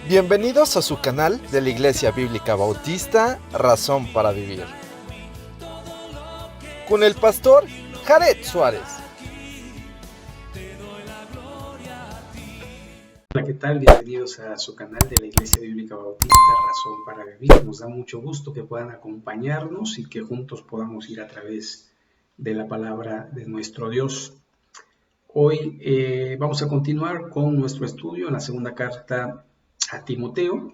Bienvenidos a su canal de la Iglesia Bíblica Bautista, Razón para Vivir, con el pastor Jared Suárez. Hola, ¿qué tal? Bienvenidos a su canal de la Iglesia Bíblica Bautista, Razón para Vivir. Nos da mucho gusto que puedan acompañarnos y que juntos podamos ir a través de la palabra de nuestro Dios. Hoy vamos a continuar con nuestro estudio en la segunda carta a Timoteo.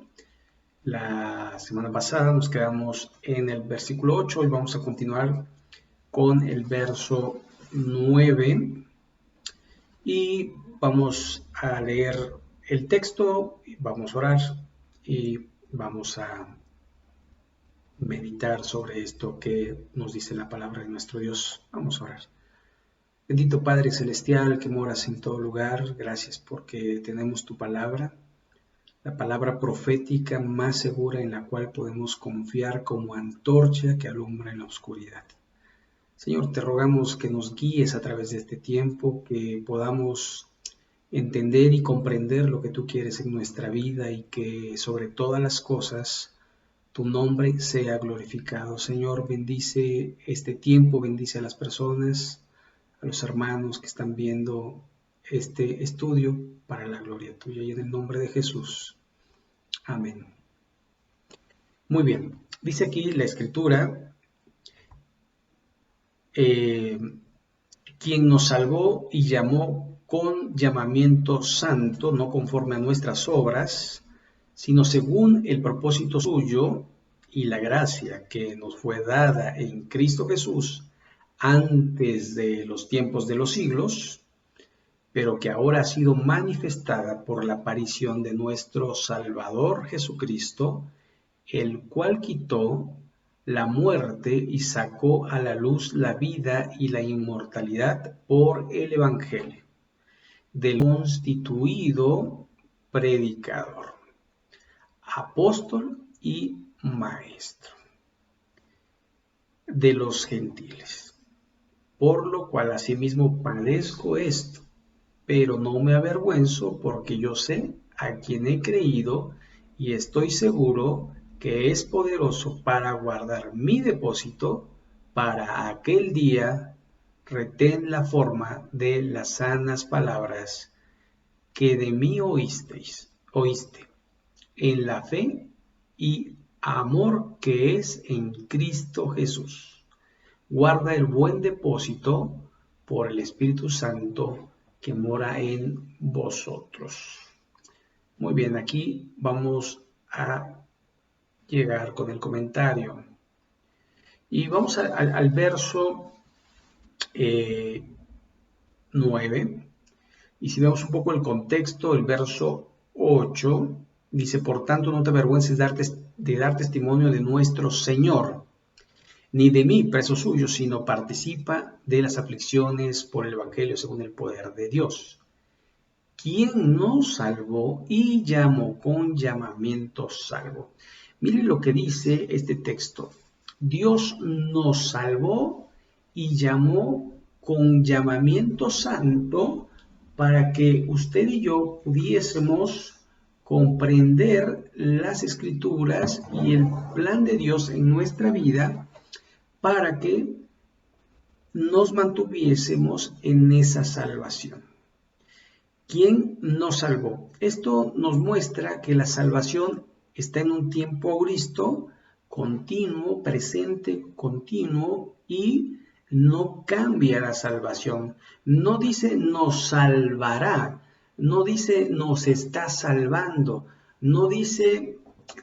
La semana pasada nos quedamos en el versículo 8, hoy vamos a continuar con el verso 9 y vamos a leer el texto, vamos a orar y vamos a meditar sobre esto que nos dice la palabra de nuestro Dios. Vamos a orar. Bendito Padre Celestial que moras en todo lugar, gracias porque tenemos tu palabra, la palabra profética más segura en la cual podemos confiar como antorcha que alumbra en la oscuridad. Señor, te rogamos que nos guíes a través de este tiempo, que podamos entender y comprender lo que tú quieres en nuestra vida y que sobre todas las cosas tu nombre sea glorificado. Señor, bendice este tiempo, bendice a las personas, a los hermanos que están viendo este estudio para la gloria tuya y en el nombre de Jesús. Amén. Muy bien, dice aquí la Escritura, quien nos salvó y llamó con llamamiento santo, no conforme a nuestras obras, sino según el propósito suyo y la gracia que nos fue dada en Cristo Jesús antes de los tiempos de los siglos, pero que ahora ha sido manifestada por la aparición de nuestro Salvador Jesucristo, el cual quitó la muerte y sacó a la luz la vida y la inmortalidad por el Evangelio, del constituido predicador, apóstol y maestro de los gentiles, por lo cual asimismo padezco esto, pero no me avergüenzo, porque yo sé a quien he creído y estoy seguro que es poderoso para guardar mi depósito para aquel día. Retén la forma de las sanas palabras que de mí oíste en la fe y amor que es en Cristo Jesús. Guarda el buen depósito por el Espíritu Santo que mora en vosotros. Muy bien, aquí vamos a llegar con el comentario. Y vamos al verso 9. Y si vemos un poco el contexto, el verso 8 dice: por tanto, no te avergüences de dar testimonio de nuestro Señor, ni de mí, preso suyo, sino participa de las aflicciones por el Evangelio según el poder de Dios, quien nos salvó y llamó con llamamiento salvo. Miren lo que dice este texto. Dios nos salvó y llamó con llamamiento santo para que usted y yo pudiésemos comprender las Escrituras y el plan de Dios en nuestra vida para que nos mantuviésemos en esa salvación. ¿Quién nos salvó? Esto nos muestra que la salvación está en un tiempo auristo, continuo, presente, continuo, y no cambia la salvación. No dice nos salvará, no dice nos está salvando, no dice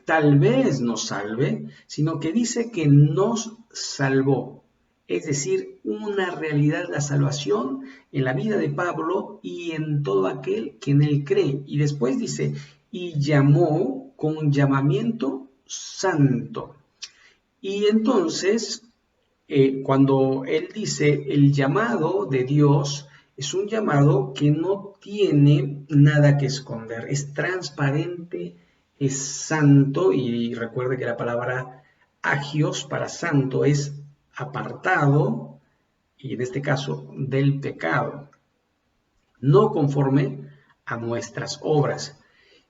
tal vez nos salve, sino que dice que nos salvó. Es decir, una realidad, la salvación en la vida de Pablo y en todo aquel que en él cree. Y después dice, y llamó con llamamiento santo. Y entonces, cuando él dice el llamado de Dios, es un llamado que no tiene nada que esconder, es transparente, es santo, y recuerde que la palabra agios para santo es apartado, y en este caso del pecado, no conforme a nuestras obras.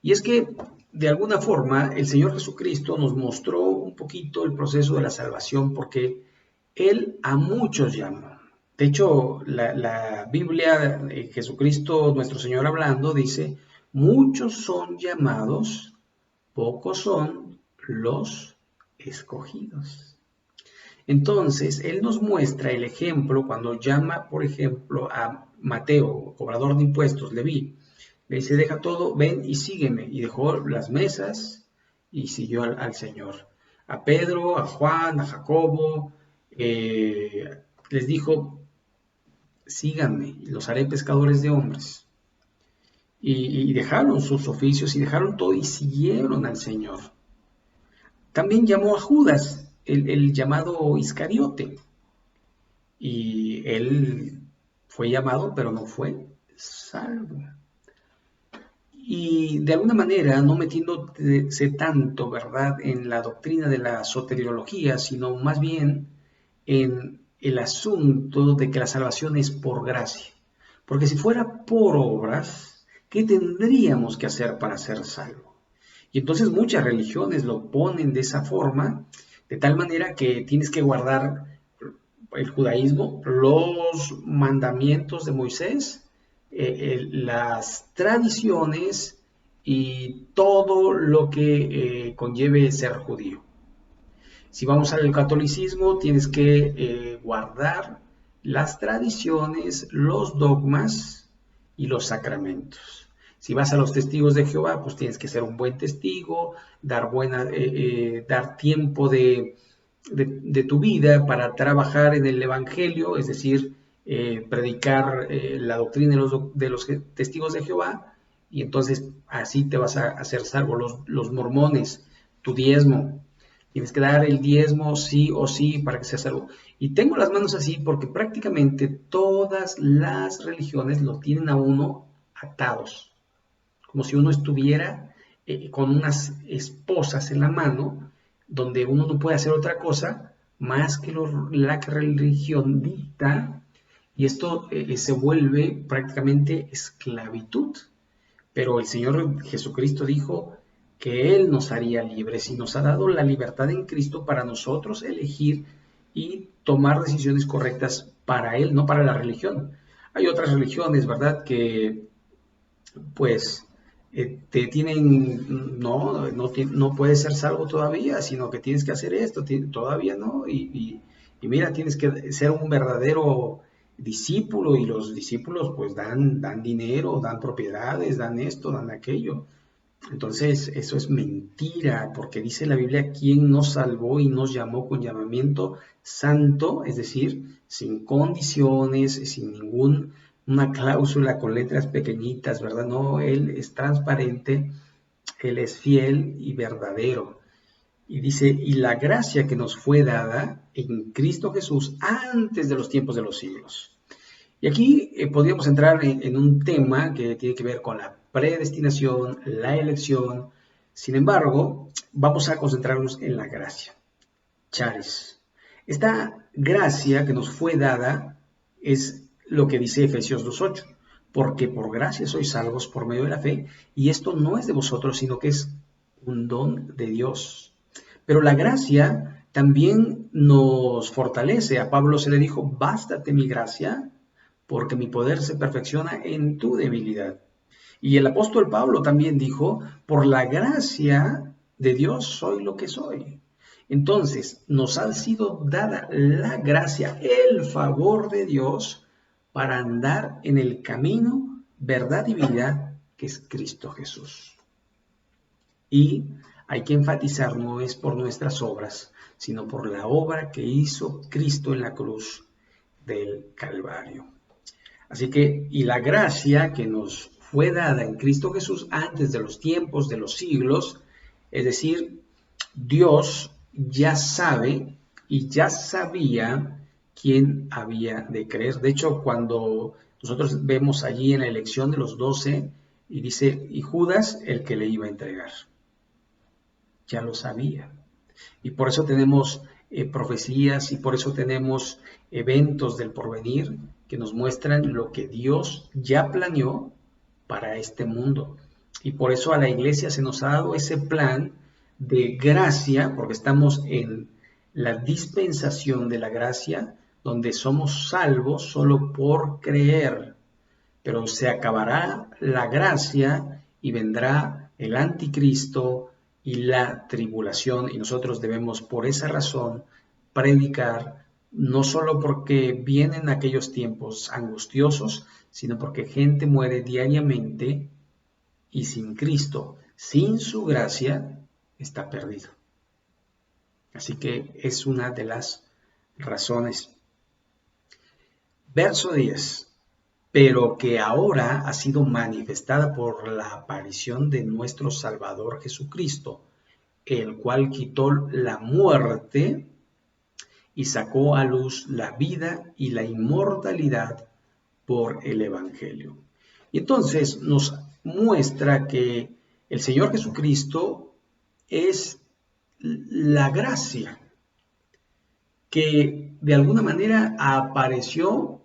Y es que, de alguna forma, el Señor Jesucristo nos mostró un poquito el proceso de la salvación porque Él a muchos llamó. De hecho, la Biblia, Jesucristo, nuestro Señor hablando, dice, muchos son llamados, pocos son los escogidos. Entonces, Él nos muestra el ejemplo cuando llama, por ejemplo, a Mateo, cobrador de impuestos, Leví. Le dice, deja todo, ven y sígueme. Y dejó las mesas y siguió al Señor. A Pedro, a Juan, a Jacobo, les dijo, síganme, los haré pescadores de hombres. Y dejaron sus oficios y dejaron todo y siguieron al Señor. También llamó a Judas, el llamado Iscariote. Y él fue llamado, pero no fue salvo. Y de alguna manera, no metiéndose tanto, ¿verdad?, en la doctrina de la soteriología, sino más bien en el asunto de que la salvación es por gracia. Porque si fuera por obras, ¿qué tendríamos que hacer para ser salvos? Y entonces muchas religiones lo ponen de esa forma, de tal manera que tienes que guardar el judaísmo, los mandamientos de Moisés, las tradiciones y todo lo que conlleve ser judío. Si vamos al catolicismo, tienes que guardar las tradiciones, los dogmas y los sacramentos. Si vas a los testigos de Jehová, pues tienes que ser un buen testigo, dar tiempo de tu vida para trabajar en el evangelio, es decir, predicar la doctrina de los testigos de Jehová, y entonces así te vas a hacer salvo. Los mormones, tu diezmo, tienes que dar el diezmo sí o sí para que seas salvo. Y tengo las manos así porque prácticamente todas las religiones lo tienen a uno atados, como si uno estuviera con unas esposas en la mano, donde uno no puede hacer otra cosa más que la religión dicta, y esto se vuelve prácticamente esclavitud. Pero el Señor Jesucristo dijo que Él nos haría libres y nos ha dado la libertad en Cristo para nosotros elegir y tomar decisiones correctas para Él, no para la religión. Hay otras religiones, ¿verdad?, que pues te tienen, no puedes ser salvo todavía, sino que tienes que hacer esto, todavía no, y mira, tienes que ser un verdadero discípulo, y los discípulos pues dan dinero, dan propiedades, dan esto, dan aquello. Entonces eso es mentira, porque dice la Biblia, ¿quién nos salvó y nos llamó con llamamiento santo? Es decir, sin condiciones, sin una cláusula con letras pequeñitas, ¿verdad? No, Él es transparente, Él es fiel y verdadero. Y dice, y la gracia que nos fue dada en Cristo Jesús antes de los tiempos de los siglos. Y aquí podríamos entrar en un tema que tiene que ver con la predestinación, la elección. Sin embargo, vamos a concentrarnos en la gracia. Charis. Esta gracia que nos fue dada es lo que dice Efesios 2:8, porque por gracia sois salvos por medio de la fe, y esto no es de vosotros, sino que es un don de Dios. Pero la gracia también nos fortalece. A Pablo se le dijo, bástate mi gracia, porque mi poder se perfecciona en tu debilidad. Y el apóstol Pablo también dijo, por la gracia de Dios soy lo que soy. Entonces, nos ha sido dada la gracia, el favor de Dios, para andar en el camino, verdad y vida, que es Cristo Jesús. Y hay que enfatizar, no es por nuestras obras, sino por la obra que hizo Cristo en la cruz del Calvario. Así que, y la gracia que nos fue dada en Cristo Jesús antes de los tiempos, de los siglos, es decir, Dios ya sabe y ya sabía quién había de creer. De hecho, cuando nosotros vemos allí en la elección de los 12, y dice, y Judas el que le iba a entregar, ya lo sabía. Y por eso tenemos profecías, y por eso tenemos eventos del porvenir que nos muestran lo que Dios ya planeó para este mundo. Y por eso a la iglesia se nos ha dado ese plan de gracia, porque estamos en la dispensación de la gracia, donde somos salvos solo por creer. Pero se acabará la gracia y vendrá el anticristo y la tribulación, y nosotros debemos por esa razón predicar, no solo porque vienen aquellos tiempos angustiosos, sino porque gente muere diariamente y sin Cristo, sin su gracia, está perdido. Así que es una de las razones. Verso 10. Pero que ahora ha sido manifestada por la aparición de nuestro Salvador Jesucristo, el cual quitó la muerte y sacó a luz la vida y la inmortalidad por el Evangelio. Y entonces nos muestra que el Señor Jesucristo es la gracia que de alguna manera apareció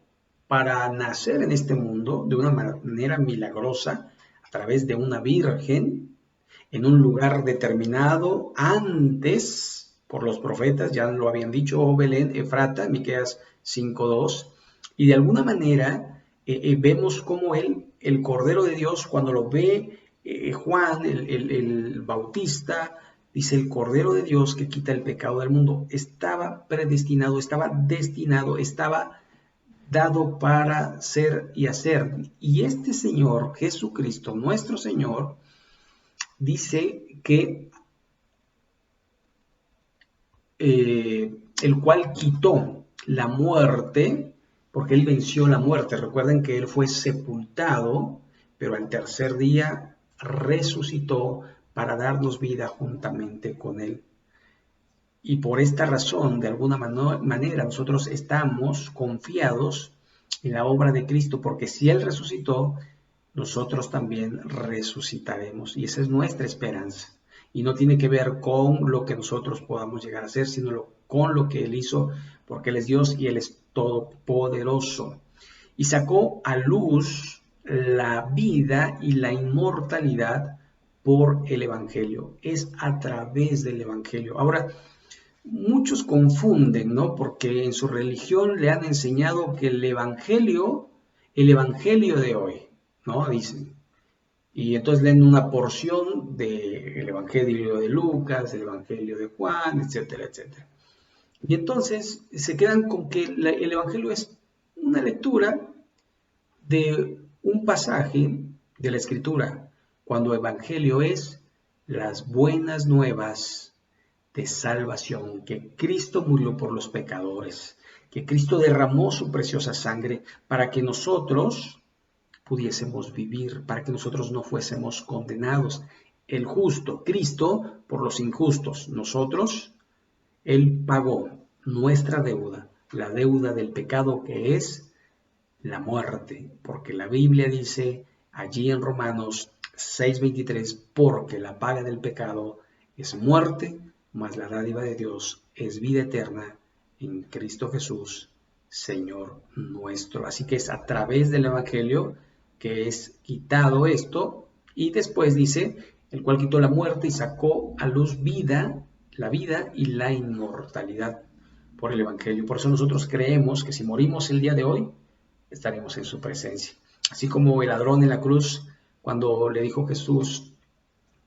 para nacer en este mundo de una manera milagrosa a través de una virgen en un lugar determinado antes por los profetas, ya lo habían dicho, oh Belén, Efrata, Miqueas 5:2, y de alguna manera vemos cómo el Cordero de Dios, cuando lo ve Juan, el Bautista, dice el Cordero de Dios que quita el pecado del mundo, estaba predestinado, estaba destinado, estaba dado para ser y hacer. Y este Señor, Jesucristo, nuestro Señor, dice que el cual quitó la muerte, porque Él venció la muerte. Recuerden que Él fue sepultado, pero al tercer día resucitó para darnos vida juntamente con Él. Y por esta razón, de alguna manera, nosotros estamos confiados en la obra de Cristo, porque si Él resucitó, nosotros también resucitaremos. Y esa es nuestra esperanza. Y no tiene que ver con lo que nosotros podamos llegar a hacer, sino con lo que Él hizo, porque Él es Dios y Él es todopoderoso. Y sacó a luz la vida y la inmortalidad por el Evangelio. Es a través del Evangelio. Ahora, muchos confunden, ¿no? Porque en su religión le han enseñado que el Evangelio de hoy, ¿no? Dicen. Y entonces leen una porción del Evangelio de Lucas, del Evangelio de Juan, etcétera, etcétera. Y entonces se quedan con que el Evangelio es una lectura de un pasaje de la Escritura, cuando Evangelio es las buenas nuevas de salvación, que Cristo murió por los pecadores, que Cristo derramó su preciosa sangre para que nosotros pudiésemos vivir, para que nosotros no fuésemos condenados. El justo, Cristo, por los injustos. Nosotros, Él pagó nuestra deuda, la deuda del pecado, que es la muerte, porque la Biblia dice allí en Romanos 6:23, porque la paga del pecado es muerte, mas la dádiva de Dios es vida eterna en Cristo Jesús, Señor nuestro. Así que es a través del Evangelio que es quitado esto, y después dice, el cual quitó la muerte y sacó a luz vida, la vida y la inmortalidad por el Evangelio. Por eso nosotros creemos que si morimos el día de hoy, estaremos en su presencia. Así como el ladrón en la cruz, cuando le dijo Jesús,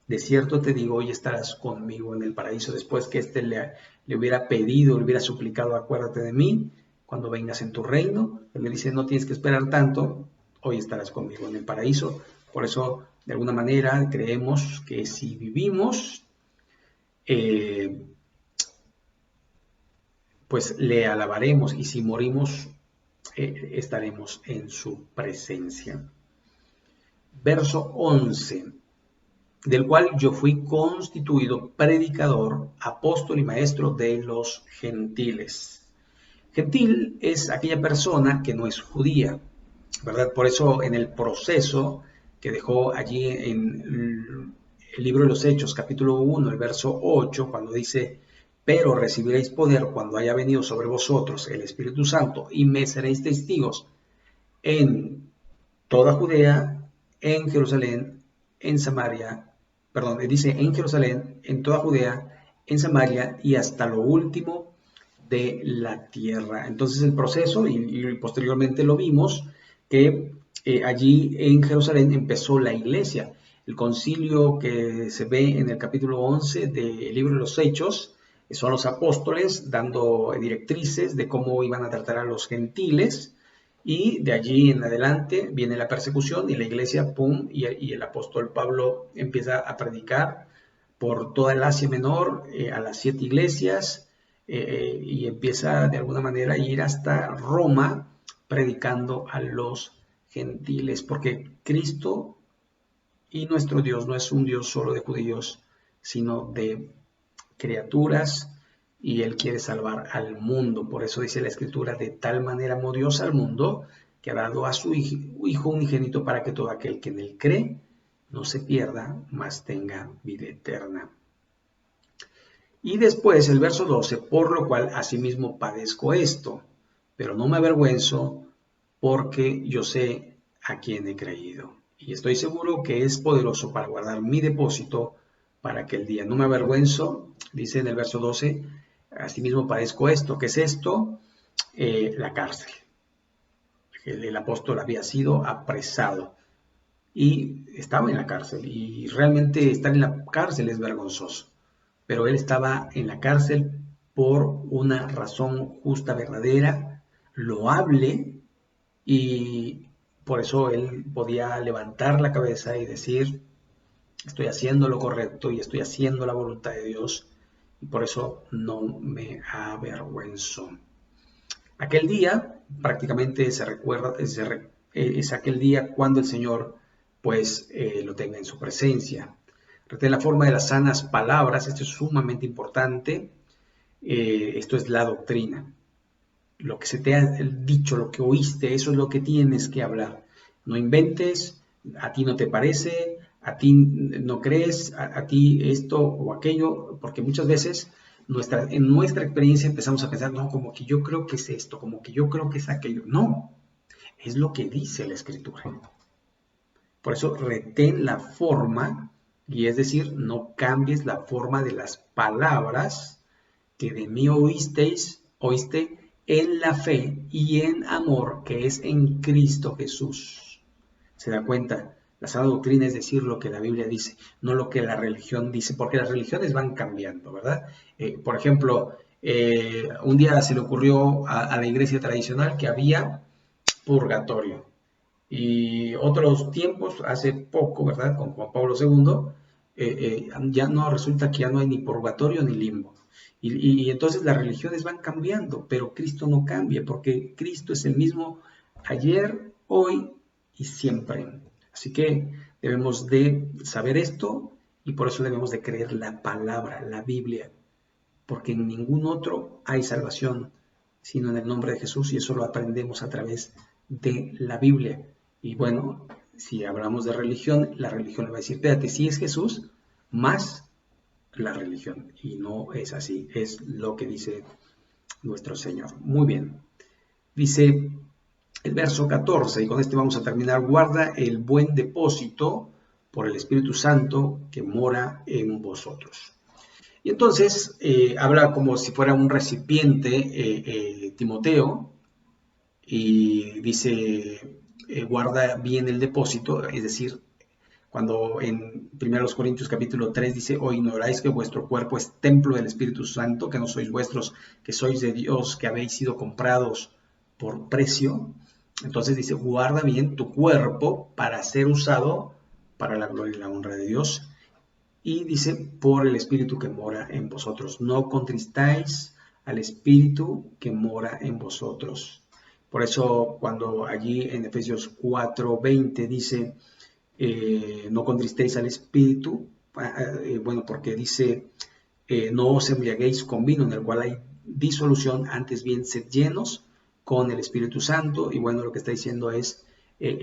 de cierto te digo, hoy estarás conmigo en el paraíso, después que éste le hubiera pedido, le hubiera suplicado, acuérdate de mí, cuando vengas en tu reino. Él le dice, no tienes que esperar tanto, hoy estarás conmigo en el paraíso. Por eso, de alguna manera, creemos que si vivimos, pues le alabaremos, y si morimos, estaremos en su presencia. Verso 11, del cual yo fui constituido predicador, apóstol y maestro de los gentiles. Gentil es aquella persona que no es judía, ¿verdad? Por eso en el proceso que dejó allí en el libro de los Hechos, capítulo 1, el verso 8, cuando dice, pero recibiréis poder cuando haya venido sobre vosotros el Espíritu Santo y me seréis testigos en toda Judea, en Jerusalén, en Samaria, perdón, dice en Jerusalén, en toda Judea, en Samaria y hasta lo último de la tierra. Entonces el proceso, y posteriormente lo vimos, que allí en Jerusalén empezó la iglesia. El concilio que se ve en el capítulo 11 del libro de los Hechos son los apóstoles dando directrices de cómo iban a tratar a los gentiles, y de allí en adelante viene la persecución y la iglesia, pum, y el apóstol Pablo empieza a predicar por toda el Asia Menor, a las 7 iglesias, y empieza de alguna manera a ir hasta Roma predicando a los gentiles, porque Cristo y nuestro Dios no es un Dios solo de judíos, sino de criaturas, y Él quiere salvar al mundo. Por eso dice la Escritura: de tal manera amó Dios al mundo, que ha dado a su Hijo unigénito, para que todo aquel que en Él cree no se pierda, mas tenga vida eterna. Y después el verso 12, por lo cual asimismo padezco esto, pero no me avergüenzo, porque yo sé a quién he creído. Y estoy seguro que es poderoso para guardar mi depósito para aquel día. No me avergüenzo, dice en el verso 12, asimismo padezco esto. ¿Qué es esto? La cárcel. El apóstol había sido apresado y estaba en la cárcel, y realmente estar en la cárcel es vergonzoso, pero él estaba en la cárcel por una razón justa, verdadera, loable, y por eso él podía levantar la cabeza y decir: estoy haciendo lo correcto y estoy haciendo la voluntad de Dios, y por eso no me avergüenzo. Aquel día prácticamente se recuerda, es aquel día cuando el Señor pues lo tenga en su presencia. Retén la forma de las sanas palabras, esto es sumamente importante. Esto es la doctrina. Lo que se te ha dicho, lo que oíste, eso es lo que tienes que hablar. No inventes, a ti no te parece, a ti no crees, a ti esto o aquello, porque muchas veces en nuestra experiencia empezamos a pensar: no, como que yo creo que es esto, como que yo creo que es aquello. No, es lo que dice la Escritura. Por eso retén la forma, y es decir, no cambies la forma de las palabras que de mí oíste en la fe y en amor que es en Cristo Jesús. ¿Se da cuenta? La sana doctrina es decir lo que la Biblia dice, no lo que la religión dice, porque las religiones van cambiando, ¿verdad? Por ejemplo, un día se le ocurrió a la iglesia tradicional que había purgatorio. Y otros tiempos, hace poco, ¿verdad? Con Juan Pablo II, ya no resulta que ya no hay ni purgatorio ni limbo. Y entonces las religiones van cambiando, pero Cristo no cambia, porque Cristo es el mismo ayer, hoy y siempre. Así que debemos de saber esto, y por eso debemos de creer la palabra, la Biblia, porque en ningún otro hay salvación, sino en el nombre de Jesús, y eso lo aprendemos a través de la Biblia. Y bueno, si hablamos de religión, la religión le va a decir: espérate, si es Jesús, más la religión. Y no es así, es lo que dice nuestro Señor. Muy bien. Dice el verso 14, y con este vamos a terminar: guarda el buen depósito por el Espíritu Santo que mora en vosotros. Y entonces habla como si fuera un recipiente, Timoteo, y dice: guarda bien el depósito, es decir, cuando en 1 Corintios capítulo 3 dice: o ignoráis que vuestro cuerpo es templo del Espíritu Santo, que no sois vuestros, que sois de Dios, que habéis sido comprados por precio. Entonces dice: guarda bien tu cuerpo para ser usado para la gloria y la honra de Dios. Y dice: por el Espíritu que mora en vosotros. No contristáis al Espíritu que mora en vosotros. Por eso cuando allí en Efesios 4:20 dice: no contristéis al Espíritu, bueno, porque dice: no os embriaguéis con vino, en el cual hay disolución, antes bien sed llenos con el Espíritu Santo. Y bueno, lo que está diciendo es: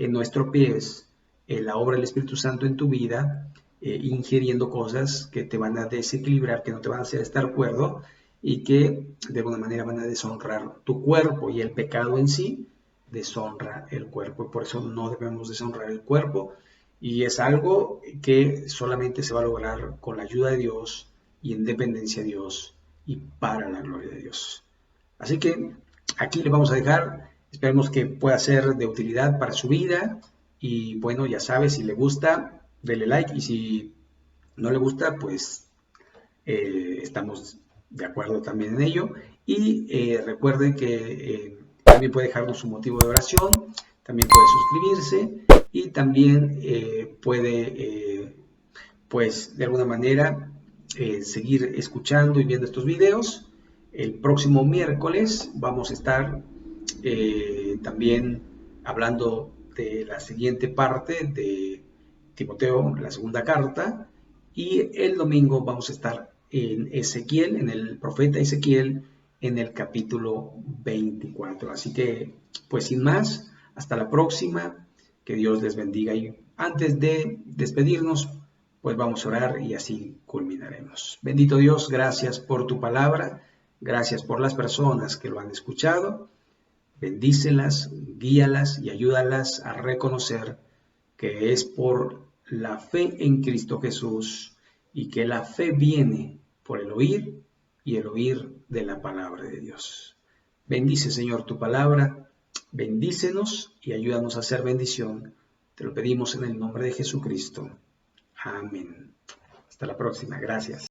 no estropees la obra del Espíritu Santo en tu vida, ingiriendo cosas que te van a desequilibrar, que no te van a hacer estar cuerdo, y que de alguna manera van a deshonrar tu cuerpo. Y el pecado en sí deshonra el cuerpo, y por eso no debemos deshonrar el cuerpo. Y es algo que solamente se va a lograr con la ayuda de Dios y en dependencia de Dios y para la gloria de Dios. Así que aquí le vamos a dejar. Esperemos que pueda ser de utilidad para su vida. Y bueno, ya sabe, si le gusta, dele like. Y si no le gusta, pues estamos de acuerdo también en ello. Y recuerde que también puede dejarnos su motivo de oración, también puede suscribirse y también puede, pues de alguna manera, seguir escuchando y viendo estos videos. El próximo miércoles vamos a estar también hablando de la siguiente parte de Timoteo, la segunda carta, y el domingo vamos a estar en Ezequiel, en el profeta Ezequiel, en el capítulo 24. Así que, pues sin más, hasta la próxima, que Dios les bendiga. Y antes de despedirnos, pues vamos a orar y así culminaremos. Bendito Dios, gracias por tu palabra, gracias por las personas que lo han escuchado. Bendícelas, guíalas y ayúdalas a reconocer que es por la fe en Cristo Jesús y que la fe viene por el oír y el oír de la palabra de Dios. Bendice, Señor, tu palabra, bendícenos y ayúdanos a hacer bendición. Te lo pedimos en el nombre de Jesucristo. Amén. Hasta la próxima. Gracias.